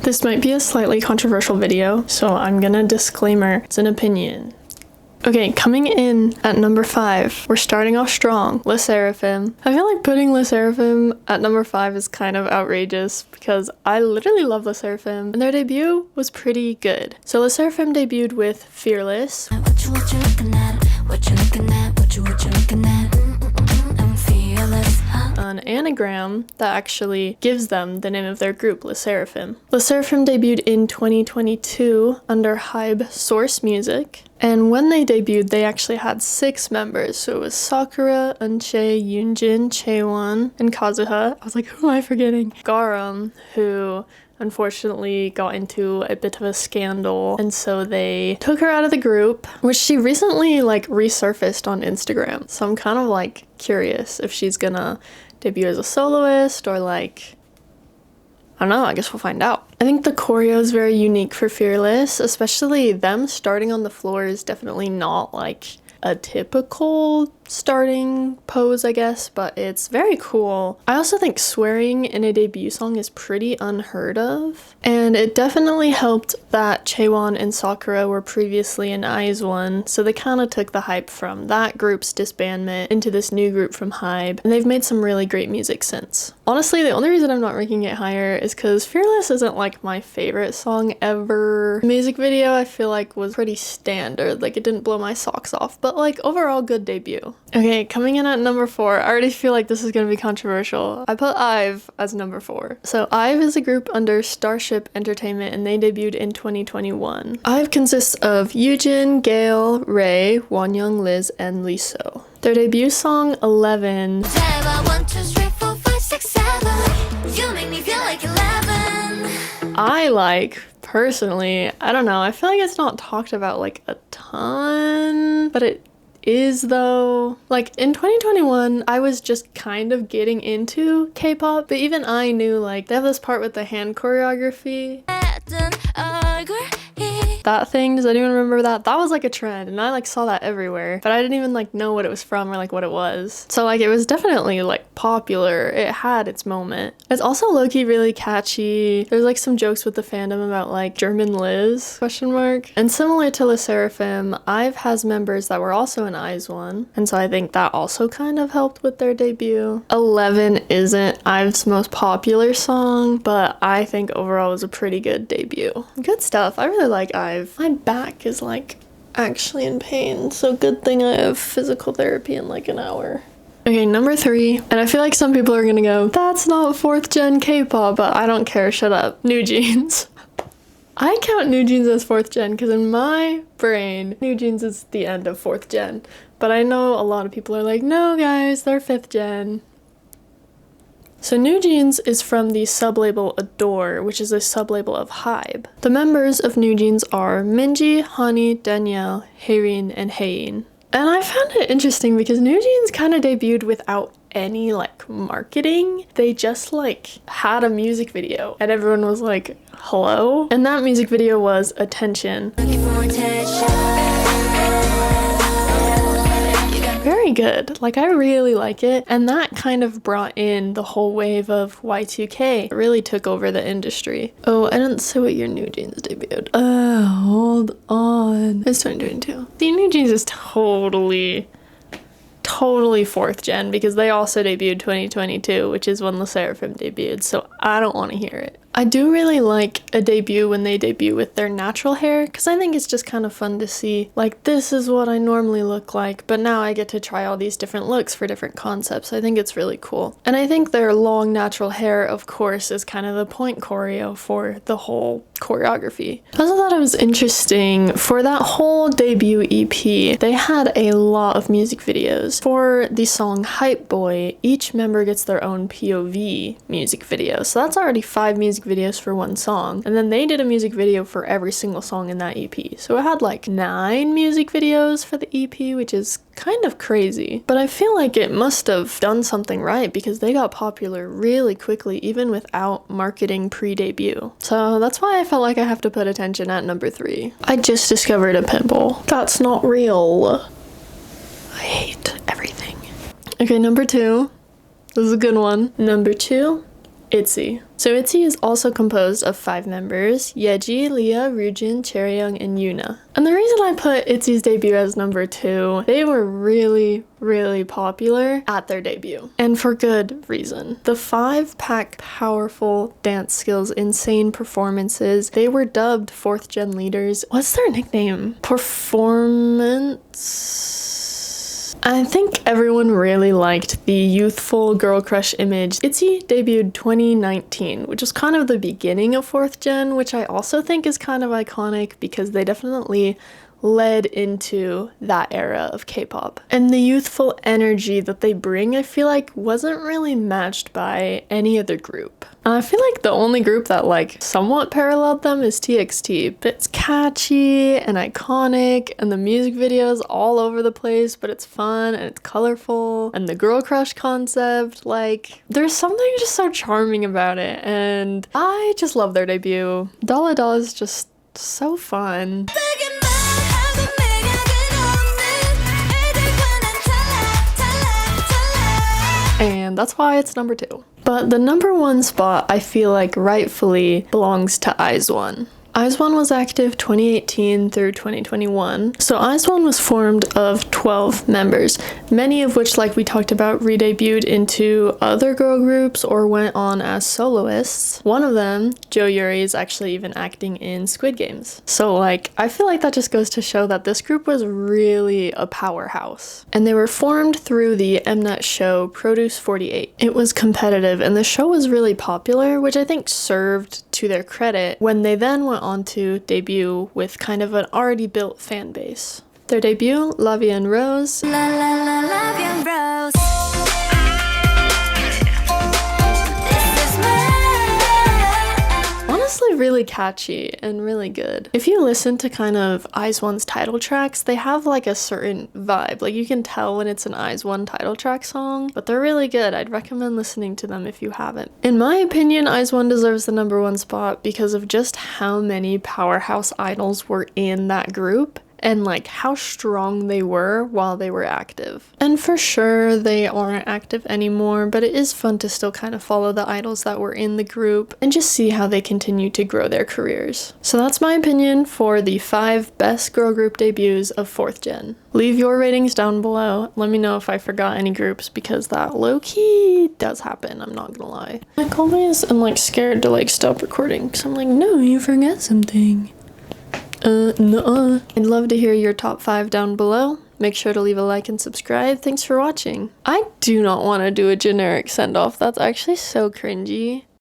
This might be a slightly controversial video, so I'm gonna disclaimer, it's an opinion. Okay, coming in at number 5, we're starting off strong, LE SSERAFIM. I feel like putting LE SSERAFIM at number 5 is kind of outrageous because I literally love LE SSERAFIM and their debut was pretty good. So LE SSERAFIM debuted with Fearless. What you looking at? What you looking at? What you looking at? I'm fearless. An anagram that actually gives them the name of their group, LE SSERAFIM. LE SSERAFIM debuted in 2022 under HYBE Source Music. And when they debuted, they actually had 6 members. So it was Sakura, Eunchae, Yoonjin, Chaewon, and Kazuha. I was like, who am I forgetting? Garam, who unfortunately got into a bit of a scandal, and so they took her out of the group, which she recently resurfaced on Instagram. So I'm kind of curious if she's gonna debut as a soloist or I don't know, I guess we'll find out. I think the choreo is very unique for Fearless, especially them starting on the floor is definitely not a typical starting pose, I guess, but it's very cool. I also think swearing in a debut song is pretty unheard of, and it definitely helped that Chaewon and Sakura were previously in IZ*ONE, so they kind of took the hype from that group's disbandment into this new group from HYBE, and they've made some really great music since. Honestly, the only reason I'm not ranking it higher is because Fearless isn't my favorite song ever. The music video I feel was pretty standard, it didn't blow my socks off, but overall good debut. Okay, coming in at number 4, I already feel like this is gonna be controversial. I put IVE as number 4. So IVE is a group under Starship Entertainment and they debuted in 2021. IVE consists of Yoojin, Gale, Ray, Wonyoung, Liz, and Liso. Their debut song, 11, personally, I don't know, I feel like it's not talked about a ton, but it is though. In 2021, I was just kind of getting into K-pop, but even I knew they have this part with the hand choreography. That thing, does anyone remember that? That was a trend and I saw that everywhere, but I didn't even know what it was from or what it was. So it was definitely popular. It had its moment. It's also low-key really catchy. There's some jokes with the fandom about German Liz, question mark. And similar to LE SSERAFIM, IVE has members that were also in IZ*ONE, and so I think that also kind of helped with their debut. 11 isn't IVE's most popular song, but I think overall it was a pretty good debut. Good stuff. I really like IVE. My back is actually in pain, so good thing I have physical therapy in an hour. Okay, number 3, and I feel like some people are gonna go, that's not 4th gen K-pop, but I don't care, shut up. NewJeans. I count NewJeans as 4th gen because in my brain, NewJeans is the end of 4th gen, but I know a lot of people are no guys, they're 5th gen. So NewJeans is from the sublabel Adore, which is a sublabel of HYBE. The members of NewJeans are Minji, Hani, Danielle, Haerin, and Haein. And I found it interesting because NewJeans kind of debuted without any marketing. They just had a music video and everyone was hello? And that music video was Attention. Very good. I really like it, and that kind of brought in the whole wave of Y2K. It really took over the industry. Oh, I didn't say what year NewJeans debuted. Hold on. It's 2022. The NewJeans is totally 4th gen because they also debuted 2022, which is when LE SSERAFIM debuted, so I don't want to hear it. I do really like a debut when they debut with their natural hair because I think it's just kind of fun to see this is what I normally look like, but now I get to try all these different looks for different concepts. I think it's really cool. And I think their long natural hair, of course, is kind of the point choreo for the whole choreography. I also thought it was interesting for that whole debut EP, they had a lot of music videos. For the song Hype Boy, each member gets their own POV music video. So that's already 5 music videos for one song, and then they did a music video for every single song in that EP. So it had 9 music videos for the EP, which is kind of crazy. But I feel like it must have done something right because they got popular really quickly even without marketing pre-debut. So that's why I felt like I have to put Attention at number 3. I just discovered a pimple. That's not real. I hate everything. Okay, number 2. This is a good one. Number 2 ITZY. So ITZY is also composed of 5 members, Yeji, Leah, Ryujin, Chaeryeong, and Yuna. And the reason I put ITZY's debut as number 2, they were really popular at their debut. And for good reason. The 5-pack powerful dance skills, insane performances, they were dubbed 4th gen leaders. What's their nickname? Performance? I think everyone really liked the youthful girl crush image. ITZY debuted 2019, which was kind of the beginning of 4th gen, which I also think is kind of iconic because they definitely led into that era of K-pop. And the youthful energy that they bring, I feel like wasn't really matched by any other group. I feel like the only group that like somewhat paralleled them is TXT, but it's catchy and iconic and the music videos all over the place, but it's fun and it's colorful and the girl crush concept, like there's something just so charming about it and I just love their debut. Dalla Dalla is just so fun. And that's why it's number 2. But the number 1 spot I feel like rightfully belongs to IZ*ONE. IZ*ONE was active 2018 through 2021. So IZ*ONE was formed of 12 members, many of which, like we talked about, re-debuted into other girl groups or went on as soloists. One of them, Jo Yuri, is actually even acting in Squid Games. So like, I feel like that just goes to show that this group was really a powerhouse. And they were formed through the Mnet show Produce 48. It was competitive and the show was really popular, which I think served to their credit when they then went on to debut with kind of an already built fan base. Their debut, La Vie en Rose, La la la la vie en rose. This is mine. honestly really catchy and really good. If you listen to kind of IZ*ONE's title tracks, they have like a certain vibe. Like you can tell when it's an IZ*ONE title track song, but they're really good. I'd recommend listening to them if you haven't. In my opinion, IZ*ONE deserves the #1 spot because of just how many powerhouse idols were in that group and like how strong they were while they were active. And for sure they aren't active anymore, but it is fun to still kind of follow the idols that were in the group and just see how they continue to grow their careers. So that's my opinion for the 5 best girl group debuts of 4th gen. Leave your ratings down below. Let me know if I forgot any groups because that low-key does happen, I'm not gonna lie. Like always I'm like scared to like stop recording because I'm like, no, you forgot something. Nuh-uh. I'd love to hear your top 5 down below. Make sure to leave a like and subscribe. Thanks for watching. I do not want to do a generic send-off. That's actually so cringy.